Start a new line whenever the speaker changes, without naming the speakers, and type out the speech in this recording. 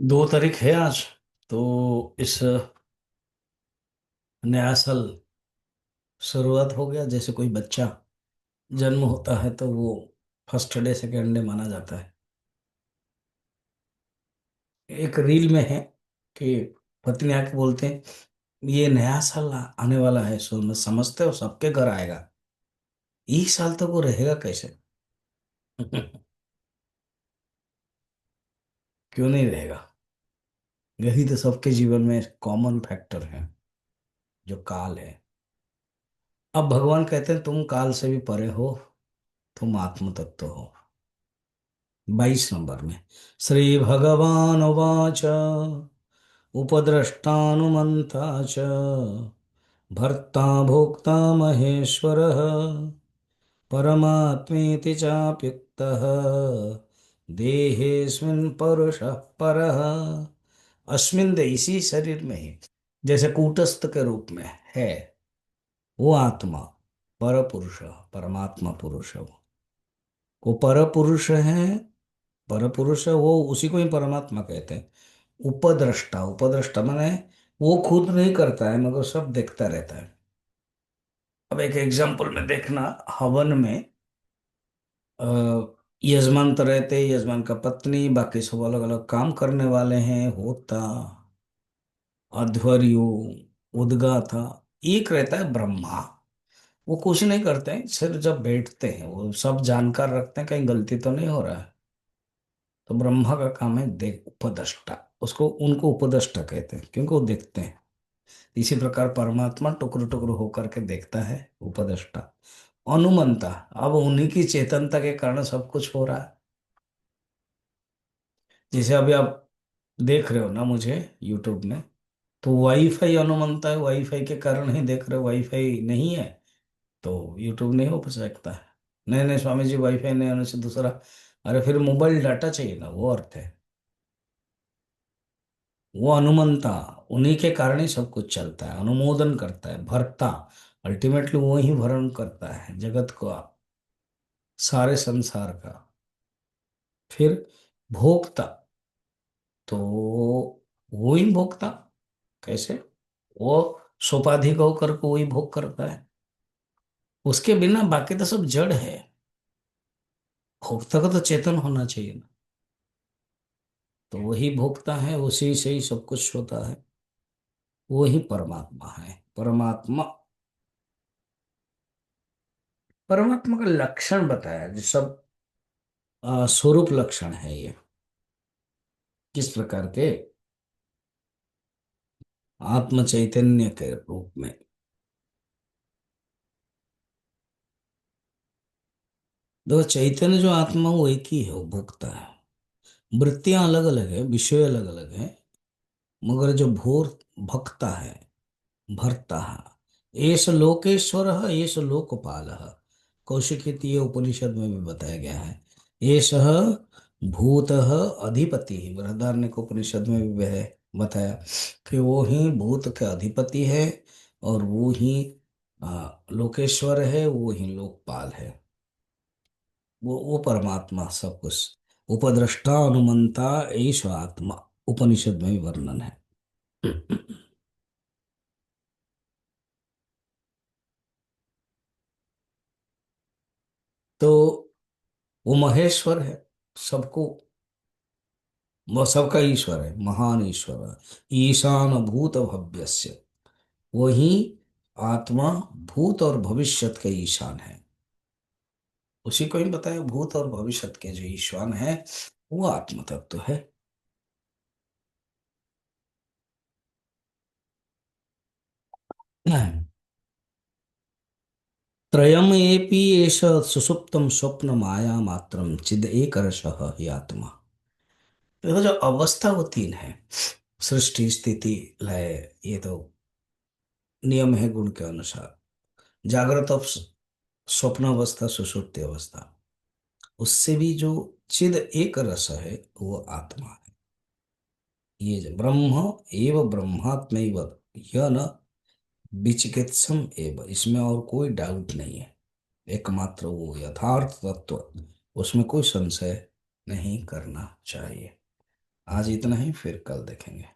2 तारीख है आज। तो इस नया साल शुरुआत हो गया। जैसे कोई बच्चा जन्म होता है तो वो फर्स्ट डे सेकेंड डे माना जाता है। एक रील में है कि पत्नी आके बोलते हैं, ये नया साल आने वाला है, सो मैं समझते हो सबके घर आएगा। एक साल तक वो रहेगा कैसे? क्यों नहीं रहेगा? यही तो सबके जीवन में कॉमन फैक्टर है, जो काल है। अब भगवान कहते हैं तुम काल से भी परे हो, तुम आत्म तत्व हो। 22 नंबर में श्री भगवान उवाच उपद्रष्टानुमन्ता च भर्ता भोक्ता महेश्वरः परमात्मेति चाप्युक्तः देहेऽस्मिन् पुरुषः परः। अस्मिन् देह, इसी शरीर में ही जैसे कूटस्थ के रूप में है वो आत्मा, पर पुरुष, परमात्मा पुरुष है वो पर पुरुष है। पर पुरुष है वो, उसी को ही परमात्मा कहते हैं। उपद्रष्टा, उपद्रष्टा माने वो खुद नहीं करता है मगर सब देखता रहता है। अब एक एग्जांपल में देखना, हवन में अ, यजमान तो रहते, यजमान का पत्नी, बाकी सब अलग अलग काम करने वाले हैं, होता, अध्वर्यु, उद्गाता। एक रहता है ब्रह्मा। वो कुछ नहीं करते हैं, सिर्फ जब बैठते हैं वो सब जानकार रखते हैं कहीं गलती तो नहीं हो रहा है। तो ब्रह्मा का काम है देख, उपदष्टा। उसको, उनको उपदष्टा कहते हैं क्योंकि वो देखते हैं। इसी प्रकार परमात्मा टुकड़े टुकड़े होकर के देखता है, उपदष्टा। अनुमंता, अब उन्हीं की चेतनता के कारण सब कुछ हो रहा है। जैसे अभी आप देख रहे हो ना मुझे यूट्यूब में, तो वाईफाई अनुमंता है, वाईफाई के कारण ही देख रहे हो। वाईफाई नहीं है तो यूट्यूब नहीं हो सकता है। नहीं नहीं स्वामी जी, वाईफाई नहीं होने से दूसरा, अरे फिर मोबाइल डाटा चाहिए ना, वो अर्थ है। वो अनुमंता, उन्हीं के कारण ही सब कुछ चलता है, अनुमोदन करता है, भरता। अल्टीमेटली वो ही भरण करता है जगत को, सारे संसार का। फिर भोक्ता, तो वो ही भोक्ता कैसे? वो सोपाधिक होकर को वही भोग करता है। उसके बिना बाकी तो सब जड़ है। भोक्ता का तो चेतन होना चाहिए ना। तो वही भोक्ता है, उसी से ही सब कुछ होता है। वो ही परमात्मा है। परमात्मा, परमात्मा का लक्षण बताया जो सब स्वरूप लक्षण है ये। किस प्रकार के? आत्म चैतन्य के रूप में। देखो, चैतन्य जो आत्मा वो एक ही है, वो भोगता है। वृत्तियां अलग अलग है, विषय अलग अलग है, मगर जो भोर भक्ता है, भरता है, एस लोकेश्वर है, एस लोकपाल है। कौशिकीय उपनिषद में भी बताया गया है। एस भूत अधिपति, बृहदारण्यक उपनिषद में भी वह बताया कि वो ही भूत के अधिपति है, और वो ही लोकेश्वर है, वो ही लोकपाल है। वो परमात्मा सब कुछ। उपद्रष्टा अनुमंता ईश आत्मा, उपनिषद में भी वर्णन है। तो वो महेश्वर है, सबको, वह सबका ईश्वर है, महान ईश्वर है। ईशान भूत भव्यस्य, वही आत्मा भूत और भविष्यत के ईशान है। उसी को ही बताया, भूत और भविष्यत के जो ईशान है वो आत्म तत्व है। त्रयम् एपि एष सुषुप्तं स्वप्न माया मात्रम चिद एक रसः ही आत्मा। देखो, जो अवस्था वो तीन है, सृष्टि स्थिति लय, ये तो नियम है गुण के अनुसार। जागृत स्वप्न अवस्था, सुषुप्ति अवस्था, उससे भी जो चिद एक रस है वो आत्मा है। ये जो ब्रह्म एव ब्रह्मात्मैव, यह न विचिकित्सम एव, इसमें और कोई डाउट नहीं है। एकमात्र वो यथार्थ तत्व, उसमें कोई संशय नहीं करना चाहिए। आज इतना ही, फिर कल देखेंगे।